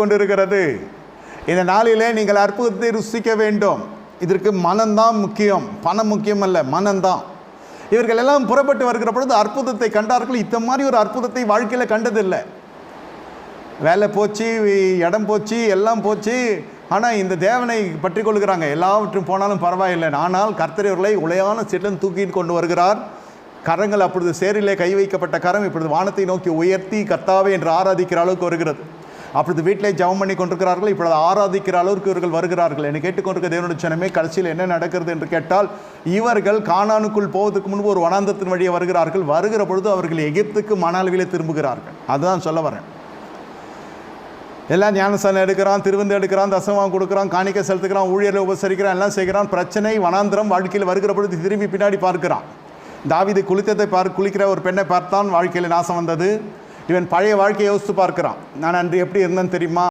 கொண்டிருக்கிறது. இந்த நாளிலே நீங்கள் அற்புதத்தை ருசிக்க வேண்டும். இதற்கு மனம்தான் முக்கியம், பணம் முக்கியம் அல்ல, மனம்தான். இவர்கள் எல்லாம் புறப்பட்டு வருகிற பொழுது அற்புதத்தை கண்டார்கள். இந்த மாதிரி ஒரு அற்புதத்தை வாழ்க்கையில் கண்டதில்லை. வேலை போச்சு, இடம் போச்சு, எல்லாம் போச்சு. ஆனால் இந்த தேவனை பற்றி கொள்கிறாங்க. எல்லாவற்றும் போனாலும் பரவாயில்லை, ஆனால் கர்த்தர் இவர்களை உளையான சீட்டில் தூக்கிட்டு கொண்டு வருகிறார். கரங்கள் அப்பொழுது சேரிலே கை வைக்கப்பட்ட கரம் இப்பொழுது வானத்தை நோக்கி உயர்த்தி கர்த்தாவே என்று ஆராதிக்கிற அளவுக்கு வருகிறது. அப்பொழுது வீட்டிலே ஜெபம் பண்ணி கொண்டிருக்கிறார்கள். இப்பொழுது ஆராதிக்கிற அளவுக்கு இவர்கள் வருகிறார்கள். என்னை கேட்டுக்கொண்டிருக்க தேவனுடைய ஜனமே, கடைசியில் என்ன நடக்கிறது என்று கேட்டால், இவர்கள் கானானுக்குள் போவதற்கு முன்பு ஒரு வனாந்தத்தின் வழியே வருகிறார்கள். வருகிற பொழுது அவர்கள் எகிப்துக்கு மன அளவிலே திரும்புகிறார்கள். அதுதான் சொல்ல வரேன். எல்லாம் ஞானஸ்தானம் எடுக்கிறான், திருவிந்து எடுக்கிறான், தசமம் கொடுக்குறான், காணிக்கை செலுத்துக்கிறான், ஊழியரை உபசரிக்கிறான், எல்லாம் செய்கிறான். பிரச்சனை வனாந்திரம் வாழ்க்கையில் வருகிற பொழுது திரும்பி பின்னாடி பார்க்கிறான். தாவீது குளிக்கிற ஒரு பெண்ணை பார்த்தான், வாழ்க்கையில் நாசம் வந்தது. இவன் பழைய வாழ்க்கையை யோசித்து பார்க்கிறான். நான் அன்று எப்படி இருந்தேன்னு தெரியுமா?